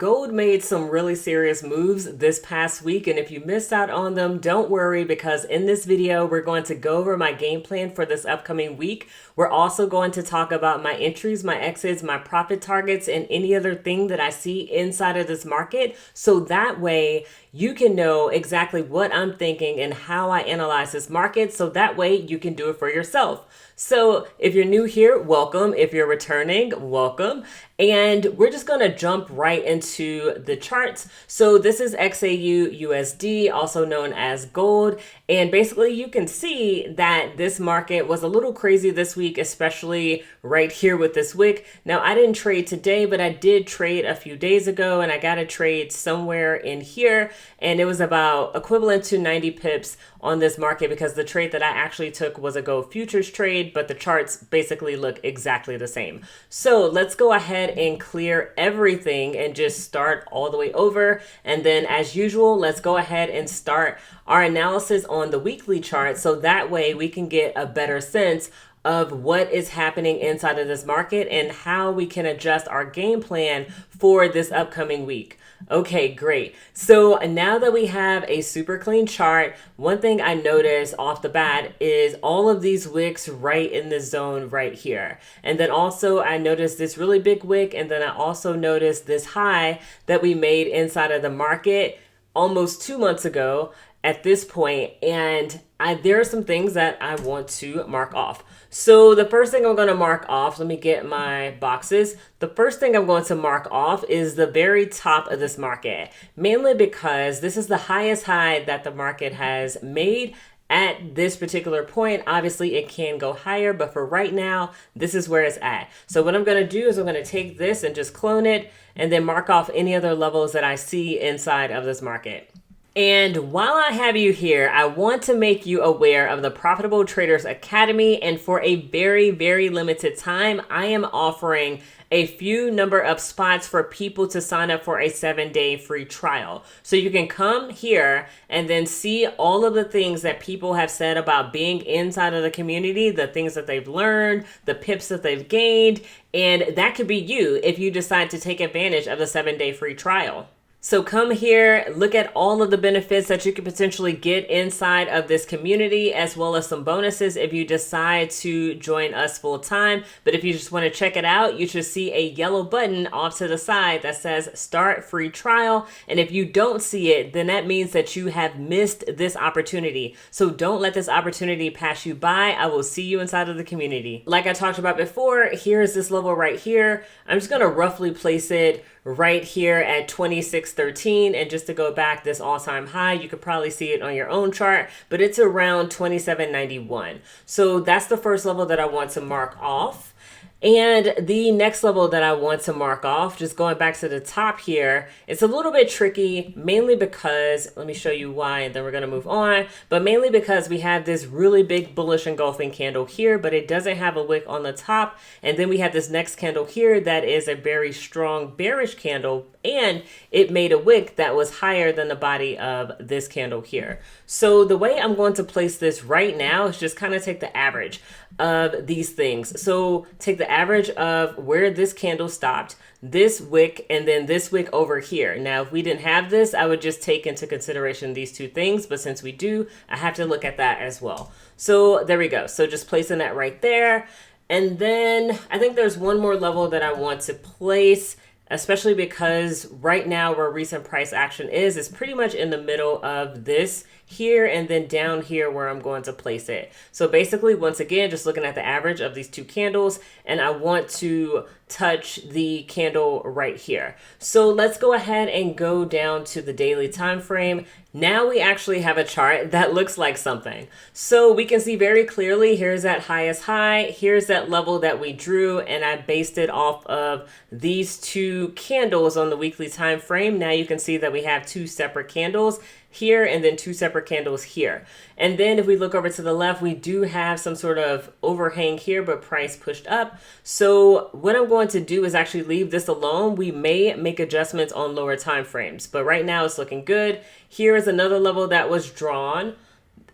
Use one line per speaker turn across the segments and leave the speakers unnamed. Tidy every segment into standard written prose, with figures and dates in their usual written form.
Gold made some really serious moves this past week, and if you missed out on them, don't worry because in this video, we're going to go over my game plan for this upcoming week. We're also going to talk about my entries, my exits, my profit targets, and any other thing that I see inside of this market. So that way you can know exactly what I'm thinking and how I analyze this market. So that way you can do it for yourself. So if you're new here, welcome. If you're returning, welcome. And we're just going to jump right into the charts. So this is XAU USD, also known as gold. And basically you can see that this market was a little crazy this week, especially right here with this wick. Now I didn't trade today, but I did trade a few days ago and I got a trade somewhere in here. And it was about equivalent to 90 pips on this market because the trade that I actually took was a gold futures trade, but the charts basically look exactly the same. So let's go ahead and clear everything and just start all the way over. And then as usual, let's go ahead and start our analysis on the weekly chart. So that way we can get a better sense of what is happening inside of this market and how we can adjust our game plan for this upcoming week. Okay, great. So now that we have a super clean chart, one thing I noticed off the bat is all of these wicks right in the zone right here. And then also I noticed this really big wick, and then I also noticed this high that we made inside of the market almost 2 months ago at this point. And there are some things that I want to mark off. So the first thing I'm going to mark off, let me get my boxes. The first thing I'm going to mark off is the very top of this market, mainly because this is the highest high that the market has made at this particular point. Obviously it can go higher, but for right now, this is where it's at. So what I'm going to do is I'm going to take this and just clone it and then mark off any other levels that I see inside of this market. And while I have you here, I want to make you aware of the Profitable Traders Academy. And for a very, very limited time, I am offering a few number of spots for people to sign up for a 7-day free trial. So you can come here and then see all of the things that people have said about being inside of the community, the things that they've learned, the pips that they've gained. And that could be you if you decide to take advantage of the 7-day free trial. So come here, look at all of the benefits that you could potentially get inside of this community, as well as some bonuses if you decide to join us full time. But if you just want to check it out, you should see a yellow button off to the side that says start free trial. And if you don't see it, then that means that you have missed this opportunity. So don't let this opportunity pass you by. I will see you inside of the community. Like I talked about before, here's this level right here. I'm just going to roughly place it right here at 2613. And just to go back, this all-time high, you could probably see it on your own chart, but it's around 2791. So that's the first level that I want to mark off. And the next level that I want to mark off, just going back to the top here, it's a little bit tricky, mainly because, let me show you why, and then we're going to move on, but mainly because we have this really big bullish engulfing candle here, but it doesn't have a wick on the top. And then we have this next candle here that is a very strong bearish candle, and it made a wick that was higher than the body of this candle here. So the way I'm going to place this right now is just kind of take the average of these things. So take the average of where this candle stopped, this wick, and then this wick over here. Now, if we didn't have this, I would just take into consideration these two things. But since we do, I have to look at that as well. So there we go. So just placing that right there. And then I think there's one more level that I want to place, especially because right now where recent price action is pretty much in the middle of this here and then down here where I'm going to place it. So basically, once again, just looking at the average of these two candles, and I want to touch the candle right here. So let's go ahead and go down to the daily time frame. Now we actually have a chart that looks like something. So we can see very clearly, here's that highest high, here's that level that we drew, and I based it off of these two candles on the weekly time frame. Now you can see that we have two separate candles here and then two separate candles here. And then if we look over to the left, we do have some sort of overhang here, but price pushed up. So what I'm going to do is actually leave this alone. We may make adjustments on lower time frames, but right now it's looking good. Here is another level that was drawn.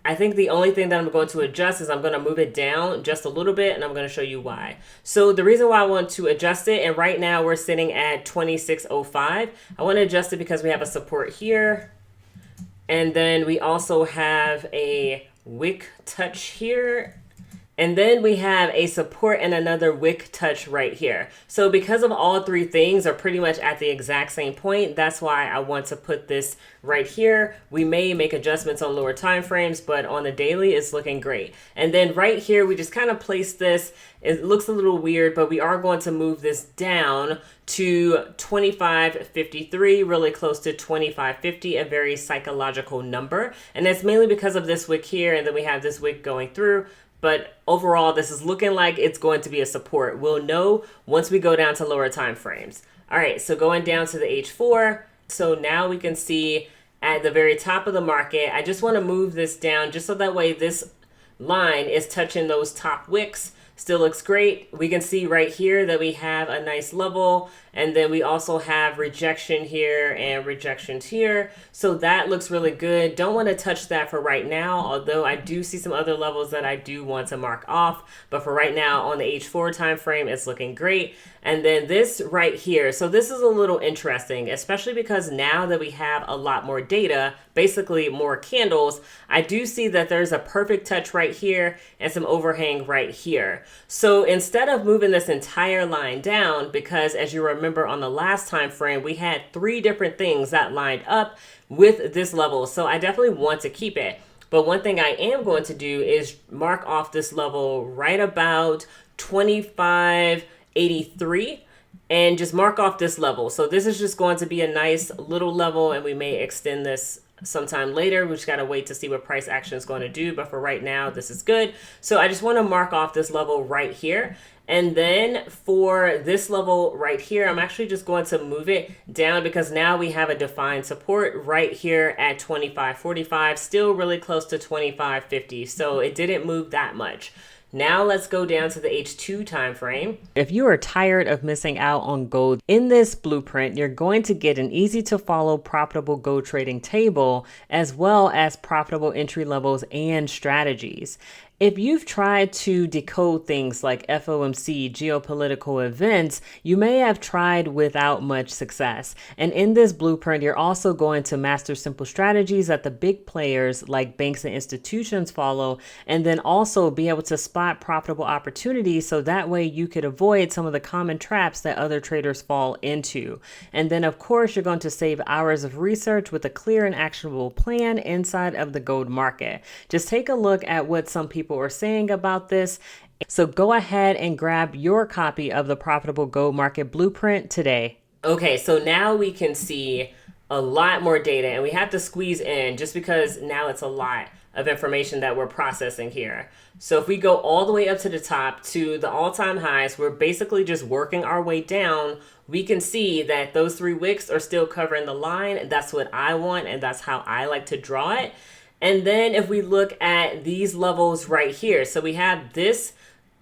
I think the only thing that I'm going to adjust is I'm going to move it down just a little bit, and I'm going to show you why. So the reason why I want to adjust it, and right now we're sitting at 26.05. I want to adjust it because we have a support here, and then we also have a wick touch here. And then we have a support and another wick touch right here. So because of all three things are pretty much at the exact same point, that's why I want to put this right here. We may make adjustments on lower time frames, but on the daily, it's looking great. And then right here, we just kind of place this. It looks a little weird, but we are going to move this down to 25.53, really close to 25.50, a very psychological number. And that's mainly because of this wick here, and then we have this wick going through. But overall, this is looking like it's going to be a support. We'll know once we go down to lower time frames. All right, so going down to the H4. So now we can see at the very top of the market, I just want to move this down just so that way this line is touching those top wicks. Still looks great. We can see right here that we have a nice level, and then we also have rejection here and rejections here. So that looks really good. Don't want to touch that for right now, although I do see some other levels that I do want to mark off. But for right now on the H4 time frame, it's looking great. And then this right here. So this is a little interesting, especially because now that we have a lot more data, basically more candles, I do see that there's a perfect touch right here and some overhang right here. So instead of moving this entire line down, because as you remember on the last time frame, we had three different things that lined up with this level. So I definitely want to keep it. But one thing I am going to do is mark off this level right about 25.83 and just mark off this level. So this is just going to be a nice little level, and we may extend this sometime later. We just got to wait to see what price action is going to do. But for right now, this is good. So I just want to mark off this level right here. And then for this level right here, I'm actually just going to move it down because now we have a defined support right here at 25.45, still really close to 25.50. So it didn't move that much. Now let's go down to the H2 time frame. If you are tired of missing out on gold in this blueprint, you're going to get an easy to follow profitable gold trading table, as well as profitable entry levels and strategies. If you've tried to decode things like FOMC, geopolitical events, you may have tried without much success. And in this blueprint, you're also going to master simple strategies that the big players like banks and institutions follow, and then also be able to spot profitable opportunities so that way you could avoid some of the common traps that other traders fall into. And then, of course, you're going to save hours of research with a clear and actionable plan inside of the gold market. Just take a look at what some people are saying about this. So go ahead and grab your copy of the Profitable Gold Market Blueprint today. Okay, so now we can see a lot more data, and we have to squeeze in just because now it's a lot of information that we're processing here. So if we go all the way up to the top to the all-time highs, we're basically just working our way down. We can see that those three wicks are still covering the line. That's what I want, and that's how I like to draw it. And then if we look at these levels right here, so we have this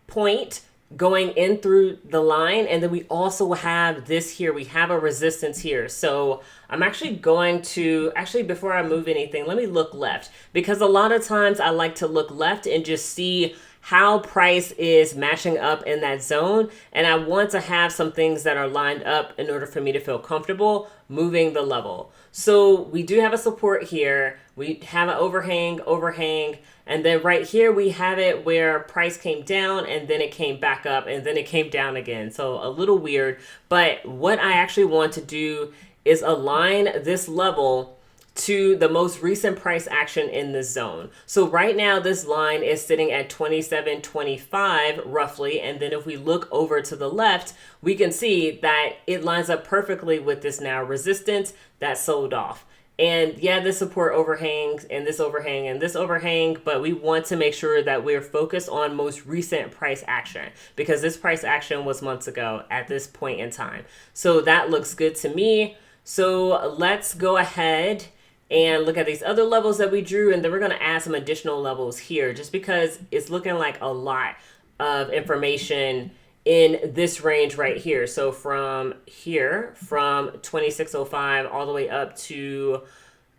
point going in through the line, and then we also have this here. We have a resistance here. So I'm actually going to, before I move anything, let me look left, because a lot of times I like to look left and just see how price is matching up in that zone. And I want to have some things that are lined up in order for me to feel comfortable moving the level. So we do have a support here. We have an overhang, and then right here we have it where price came down and then it came back up and then it came down again. So a little weird, but what I actually want to do is align this level to the most recent price action in this zone. So right now this line is sitting at 27.25 roughly, and then if we look over to the left, we can see that it lines up perfectly with this now resistance that sold off. And yeah, this support overhangs and this overhang and this overhang, but we want to make sure that we're focused on most recent price action because this price action was months ago at this point in time. So that looks good to me. So let's go ahead and look at these other levels that we drew, and then we're going to add some additional levels here just because it's looking like a lot of information in this range right here. So from here, from 26.05 all the way up to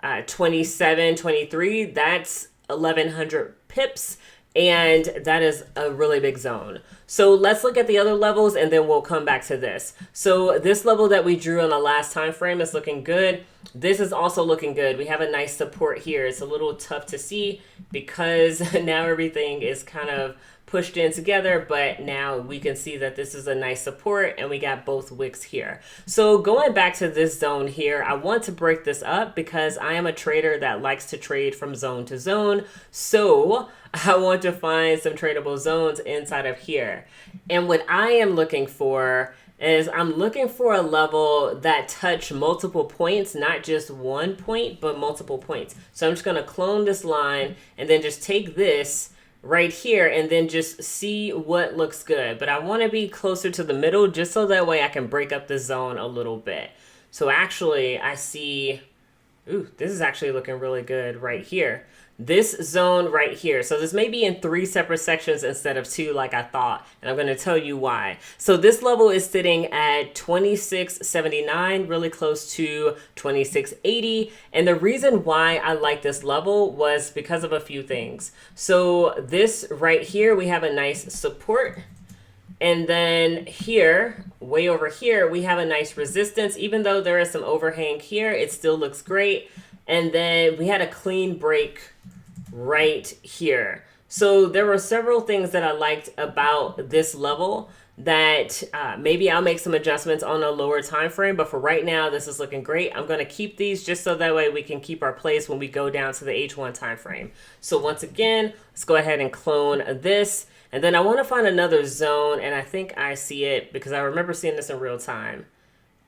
27.23, that's 1100 pips, and that is a really big zone. So let's look at the other levels and then we'll come back to this. So this level that we drew on the last time frame is looking good. This is also looking good. We have a nice support here. It's a little tough to see because now everything is kind of pushed in together, but now we can see that this is a nice support and we got both wicks here. So going back to this zone here, I want to break this up because I am a trader that likes to trade from zone to zone. So I want to find some tradable zones inside of here. And what I am looking for is I'm looking for a level that touch multiple points, not just one point, but multiple points. So I'm just going to clone this line and then just take this right here and then just see what looks good. But I want to be closer to the middle just so that way I can break up the zone a little bit. So actually I see, ooh, this is actually looking really good right here. This zone right here. So this may be in 3 separate sections instead of 2 like I thought. And I'm going to tell you why. So this level is sitting at 2679, really close to 2680. And the reason why I like this level was because of a few things. So this right here, we have a nice support. And then here, way over here, we have a nice resistance. Even though there is some overhang here, it still looks great. And then we had a clean break right here. So there were several things that I liked about this level that maybe I'll make some adjustments on a lower time frame. But for right now, this is looking great. I'm going to keep these just so that way we can keep our place when we go down to the H1 time frame. So once again, let's go ahead and clone this. And then I want to find another zone. And I think I see it because I remember seeing this in real time.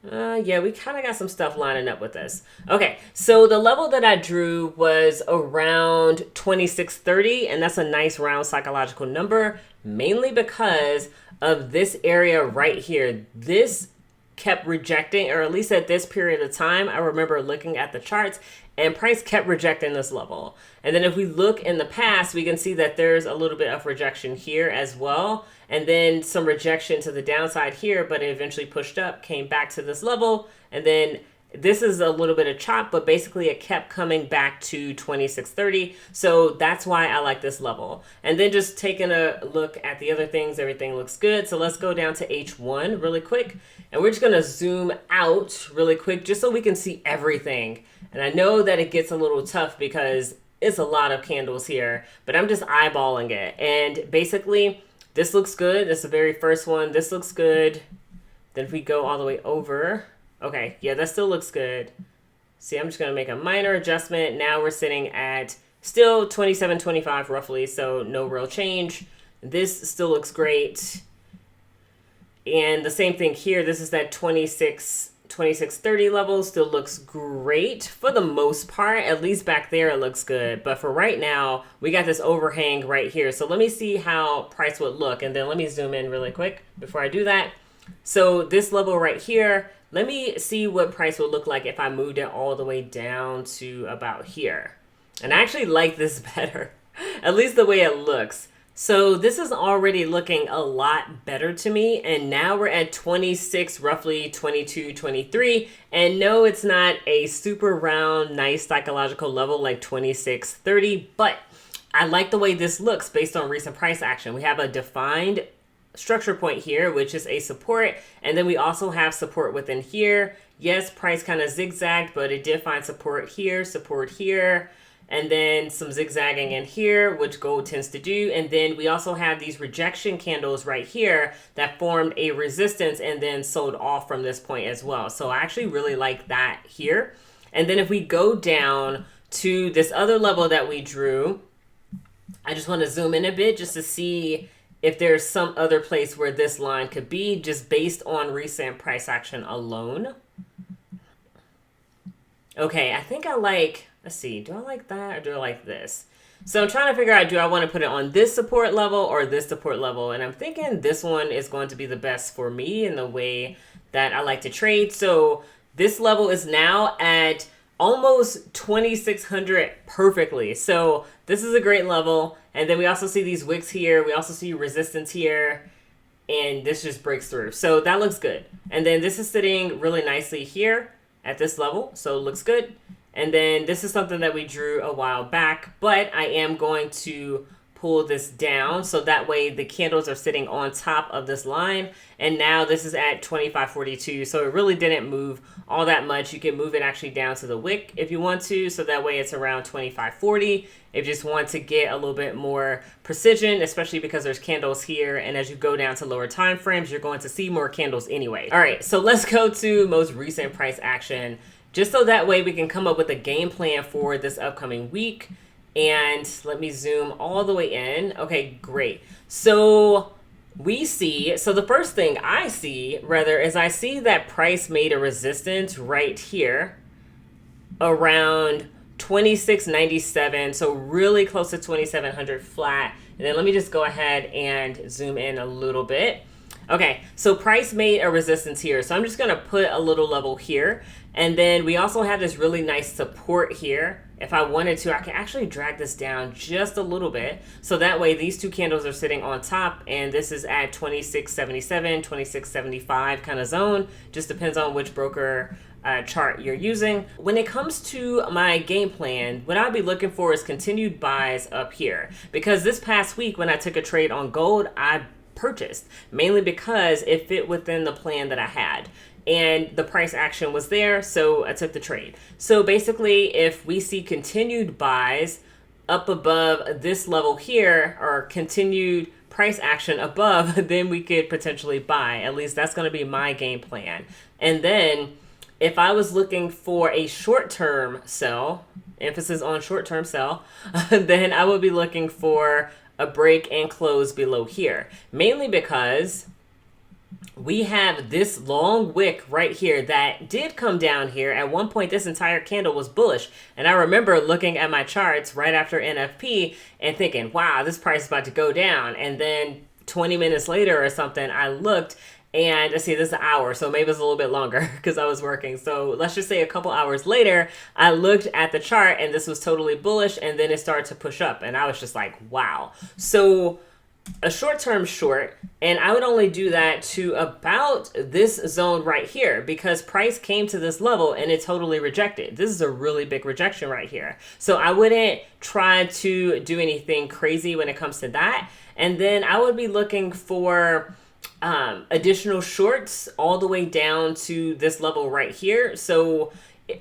Yeah, we kind of got some stuff lining up with this. Okay, so the level that I drew was around 2630, and that's a nice round psychological number, mainly because of this area right here. This kept rejecting, or at least at this period of time, I remember looking at the charts, and price kept rejecting this level. And then if we look in the past, we can see that there's a little bit of rejection here as well. And then some rejection to the downside here, but it eventually pushed up, came back to this level. And then this is a little bit of chop, but basically it kept coming back to 2630. So that's why I like this level. And then just taking a look at the other things, everything looks good. So let's go down to H1 really quick. And we're just going to zoom out really quick just so we can see everything. And I know that it gets a little tough because it's a lot of candles here, but I'm just eyeballing it. And basically, this looks good. That's the very first one. This looks good. Then if we go all the way over, okay, yeah, that still looks good. See, I'm just going to make a minor adjustment. Now we're sitting at still 27.25 roughly, so no real change. This still looks great. And the same thing here. This is that 2630 level, still looks great for the most part. At least back there it looks good, but for right now we got this overhang right here. So let me see how price would look, and then let me zoom in really quick before I do that. So this level right here, let me see what price would look like if I moved it all the way down to about here. And I actually like this better, at least the way it looks. So this is already looking a lot better to me. And now we're at 26, roughly 22, 23. And no, it's not a super round, nice psychological level like 26.30, but I like the way this looks based on recent price action. We have a defined structure point here, which is a support. And then we also have support within here. Yes, price kind of zigzagged, but it did find support here, and then some zigzagging in here, which gold tends to do. And then we also have these rejection candles right here that formed a resistance and then sold off from this point as well. So I actually really like that here. And then if we go down to this other level that we drew, I just want to zoom in a bit just to see if there's some other place where this line could be just based on recent price action alone. Okay, I think I like, let's see, do I like that or do I like this? So I'm trying to figure out, do I want to put it on this support level or this support level? And I'm thinking this one is going to be the best for me in the way that I like to trade. So this level is now at almost 2,600 perfectly. So this is a great level. And then we also see these wicks here. We also see resistance here. And this just breaks through. So that looks good. And then this is sitting really nicely here at this level. So it looks good. And then this is something that we drew a while back, but I am going to pull this down so that way the candles are sitting on top of this line. And now this is at 25.42, so it really didn't move all that much. You can move it actually down to the wick if you want to, so that way it's around 25.40 if you just want to get a little bit more precision, especially because there's candles here, and as you go down to lower time frames you're going to see more candles anyway. All right, so let's go to most recent price action, just so that way we can come up with a game plan for this upcoming week. And let me zoom all the way in. Okay, great. So we see, so the first thing I see rather is I see that price made a resistance right here around 26.97. So really close to 2,700 flat. And then let me just go ahead and zoom in a little bit. Okay, so price made a resistance here. So I'm just gonna put a little level here. And then we also have this really nice support here. If I wanted to, I can actually drag this down just a little bit. So that way these two candles are sitting on top, and this is at 26.77, 26.75 kind of zone. Just depends on which broker chart you're using. When it comes to my game plan, what I'll be looking for is continued buys up here. Because this past week when I took a trade on gold, I purchased, mainly because it fit within the plan that I had. And the price action was there, so I took the trade. So basically, if we see continued buys up above this level here, or continued price action above, then we could potentially buy. At least that's going to be my game plan. And then if I was looking for a short-term sell, emphasis on short-term sell, then I would be looking for a break and close below here. Mainly because we have this long wick right here that did come down here. At one point, this entire candle was bullish. And I remember looking at my charts right after NFP and thinking, wow, this price is about to go down. And then 20 minutes later or something, I looked and I see this is an hour, so maybe it's a little bit longer because I was working. So let's just say a couple hours later, I looked at the chart and this was totally bullish, and then it started to push up. And I was just like, wow. So a short-term short, and I would only do that to about this zone right here because price came to this level and it totally rejected. This is a really big rejection right here. So I wouldn't try to do anything crazy when it comes to that. And then I would be looking for additional shorts all the way down to this level right here. So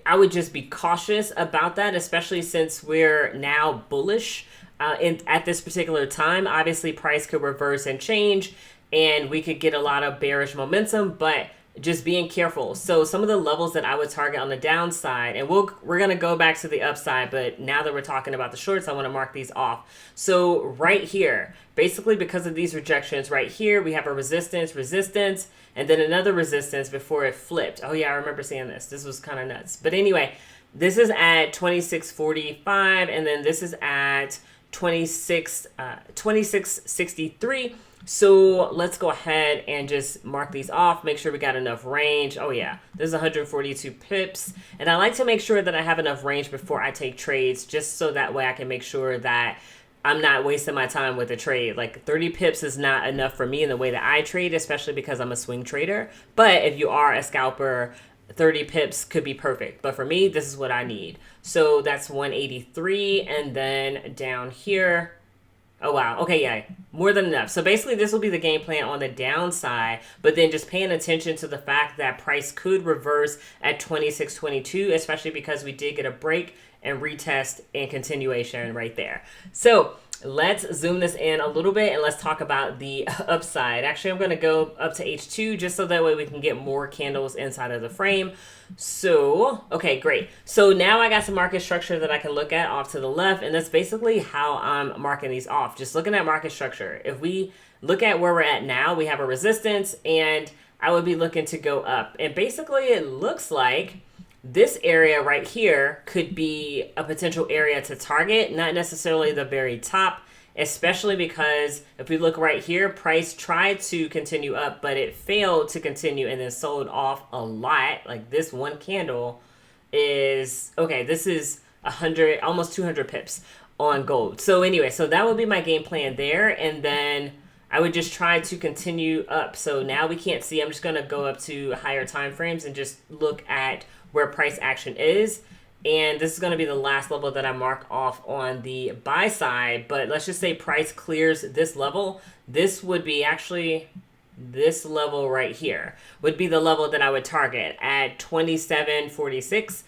I would just be cautious about that, especially since we're now bullish at this particular time. Obviously, price could reverse and change, and we could get a lot of bearish momentum, but just being careful. So some of the levels that I would target on the downside, and we're going to go back to the upside, but now that we're talking about the shorts, I want to mark these off. So right here, basically because of these rejections right here, we have a resistance, and then another resistance before it flipped. Oh yeah, I remember seeing this. This was kind of nuts. But anyway, this is at 26.45, and then this is at 26.63. So let's go ahead and just mark these off, make sure we got enough range. Oh yeah, this is 142 pips. And I like to make sure that I have enough range before I take trades, just so that way I can make sure that I'm not wasting my time with a trade. Like 30 pips is not enough for me in the way that I trade, especially because I'm a swing trader. But if you are a scalper, 30 pips could be perfect. But for me, this is what I need. So that's 183, and then down here, oh wow, okay, yeah, more than enough. So basically this will be the game plan on the downside, but then just paying attention to the fact that price could reverse at 26.22, especially because we did get a break and retest and continuation right there. So let's zoom this in a little bit and let's talk about the upside. Actually, I'm going to go up to H2 just so that way we can get more candles inside of the frame. So, okay, great. So now I got some market structure that I can look at off to the left, and that's basically how I'm marking these off. Just looking at market structure. If we look at where we're at now, we have a resistance, and I would be looking to go up. And basically it looks like this area right here could be a potential area to target, not necessarily the very top, especially because if we look right here, price tried to continue up, but it failed to continue and then sold off a lot. Like this one candle is, okay, this is 100, almost 200 pips on gold. So anyway, so that would be my game plan there. And then I would just try to continue up. So now we can't see, I'm just going to go up to higher time frames and just look at where price action is. And this is going to be the last level that I mark off on the buy side. But let's just say price clears this level. This would be actually this level right here would be the level that I would target at 27.46.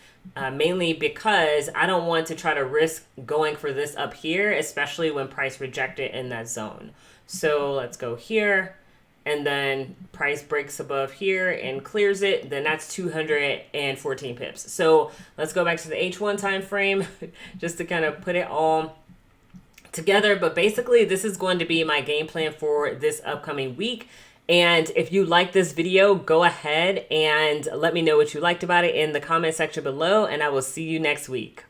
Mainly because I don't want to try to risk going for this up here, especially when price rejected in that zone. So let's go here, and then price breaks above here and clears it, then that's 214 pips. So let's go back to the H1 time frame just to kind of put it all together. But basically, this is going to be my game plan for this upcoming week. And if you like this video, go ahead and let me know what you liked about it in the comment section below, and I will see you next week.